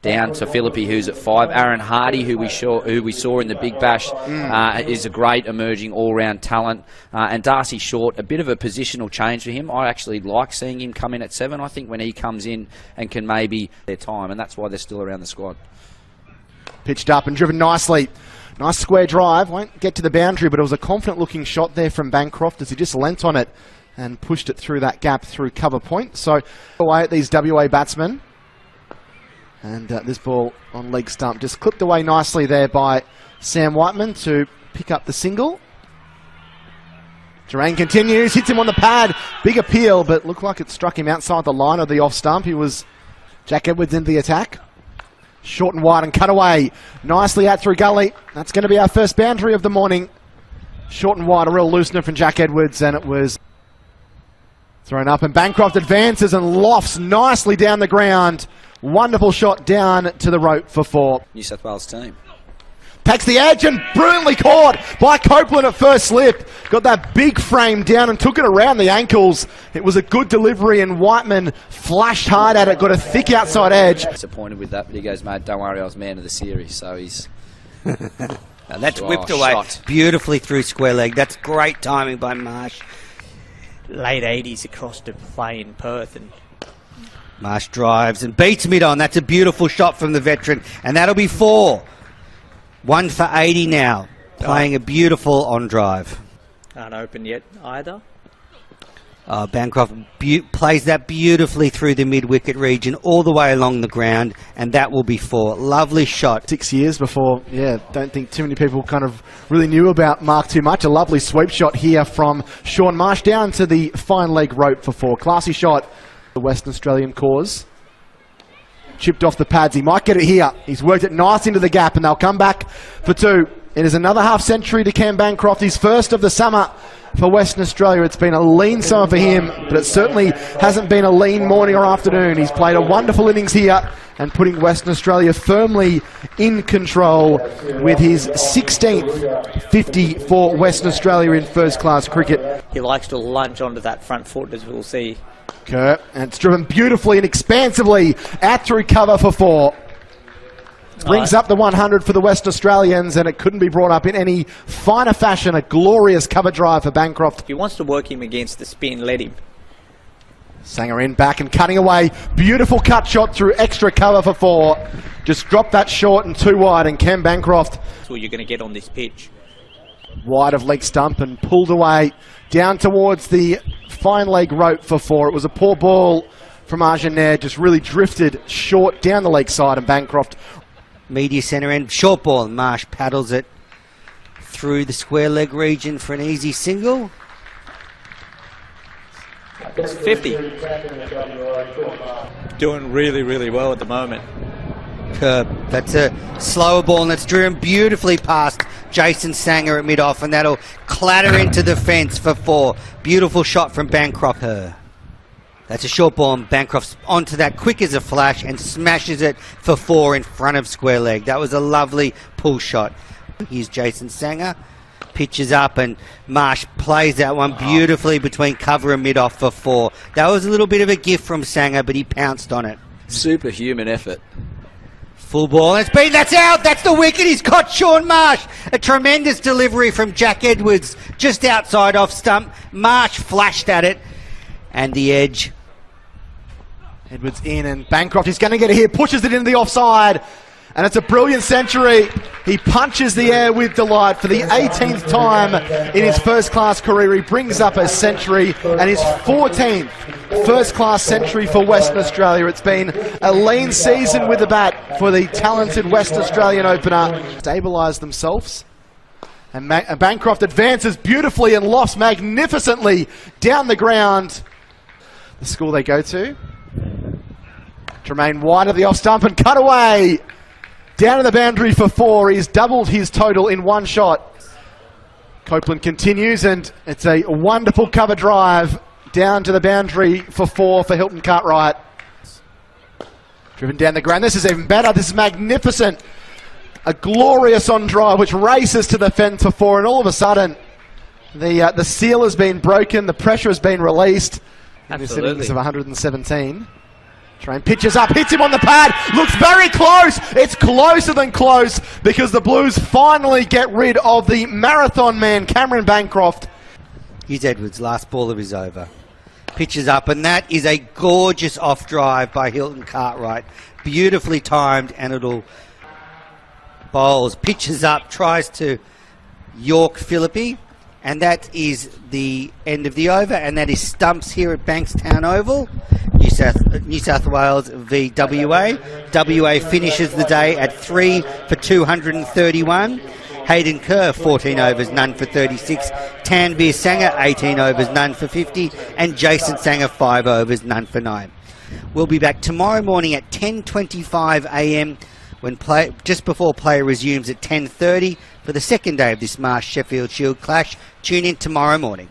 down to Philippi, who's at 5. Aaron Hardy, who we saw in the Big Bash, is a great emerging all-round talent. And Darcy Short, a bit of a positional change for him. I actually like seeing him come in at 7. I think when he comes in and can maybe their time, and that's why they're still around the squad. Pitched up and driven nicely. Nice square drive. Won't get to the boundary, but it was a confident-looking shot there from Bancroft as he just leant on it and pushed it through that gap through cover point. So away at these WA batsmen. And this ball on leg stump just clipped away nicely there by Sam Whiteman to pick up the single. Terrain continues, hits him on the pad. Big appeal, but looked like it struck him outside the line of the off stump. He was Jack Edwards into the attack. Short and wide and cut away. Nicely out through gully. That's going to be our first boundary of the morning. Short and wide, a real loosener from Jack Edwards, and it was thrown up. And Bancroft advances and lofts nicely down the ground. Wonderful shot down to the rope for 4. New South Wales team. Takes the edge and brilliantly caught by Copeland at first slip. Got that big frame down and took it around the ankles. It was a good delivery and Whiteman flashed hard at it, got a thick outside edge. Disappointed with that, but he goes, mate, don't worry, I was man of the series. So he's... Now that's whipped away beautifully through square leg. That's great timing by Marsh. Late 80s across to play in Perth, and Marsh drives and beats mid-on. That's a beautiful shot from the veteran, and that'll be 4. 1 for 80 now, playing a beautiful on drive. aren't open yet either. Bancroft plays that beautifully through the mid-wicket region, all the way along the ground, and that will be 4. Lovely shot. 6 years before, don't think too many people kind of really knew about Mark too much. A lovely sweep shot here from Shaun Marsh down to the fine leg rope for 4. Classy shot, the Western Australian cause. Chipped off the pads. He might get it here. He's worked it nice into the gap, and they'll come back for 2. It is another half century to Cam Bancroft, his first of the summer for Western Australia. It's been a lean summer for him, but it certainly hasn't been a lean morning or afternoon. He's played a wonderful innings here and putting Western Australia firmly in control with his 16th 50 for Western Australia in first-class cricket. He likes to lunge onto that front foot, as we'll see. Kerr, and it's driven beautifully and expansively out through cover for 4. Brings up the 100 for the West Australians, and it couldn't be brought up in any finer fashion. A glorious cover drive for Bancroft. If he wants to work him against the spin, let him. Sanger in back and cutting away. Beautiful cut shot through extra cover for 4. Just dropped that short and 2 wide, and Cam Bancroft. That's what you're going to get on this pitch. Wide of leg stump and pulled away down towards the fine leg rope for 4. It was a poor ball from Arjanair, just really drifted short down the leg side, and Bancroft. Media centre end, short ball. Marsh paddles it through the square leg region for an easy single. It's 50. Doing really, really well at the moment. Curb. That's a slower ball, and it's driven beautifully past Jason Sanger at mid-off, and that'll clatter into the fence for 4. Beautiful shot from Bancroft. That's a short ball, and Bancroft's onto that quick as a flash and smashes it for 4 in front of square leg. That was a lovely pull shot. Here's Jason Sanger. Pitches up, and Marsh plays that one beautifully between cover and mid-off for 4. That was a little bit of a gift from Sanger, but he pounced on it. Superhuman effort. Full ball. That's out. That's the wicket. He's caught Shaun Marsh. A tremendous delivery from Jack Edwards just outside off stump. Marsh flashed at it, and the edge. Edwards in, and Bancroft is going to get it here, pushes it into the offside, and it's a brilliant century. He punches the air with delight for the 18th time in his first-class career. He brings up a century and his 14th first-class century for Western Australia. It's been a lean season with the bat for the talented Western Australian opener. Stabilised themselves. And Bancroft advances beautifully and lofts magnificently down the ground. The score they go to. Tremaine wide of the off stump and cut away. Down to the boundary for 4. He's doubled his total in one shot. Copeland continues, and it's a wonderful cover drive down to the boundary for 4 for Hilton Cartwright. Driven down the ground. This is even better. This is magnificent. A glorious on drive which races to the fence for 4, and all of a sudden the seal has been broken. The pressure has been released in this innings of 117. Train pitches up, hits him on the pad, looks very close. It's closer than close because the Blues finally get rid of the marathon man, Cameron Bancroft. Here's Edwards, last ball of his over. Pitches up, and that is a gorgeous off drive by Hilton Cartwright. Beautifully timed, and it'll bowls. Pitches up, tries to York Philippi, and that is the end of the over, and that is Stumps here at Bankstown Oval. New South Wales v WA. WA finishes the day at 3 for 231. Hayden Kerr, 14 overs, none for 36. Tanveer Sanger, 18 overs, none for 50. And Jason Sanger, 5 overs, none for 9. We'll be back tomorrow morning at 10:25 a.m. when just before play resumes at 10:30 for the second day of this Marsh Sheffield Shield clash. Tune in tomorrow morning.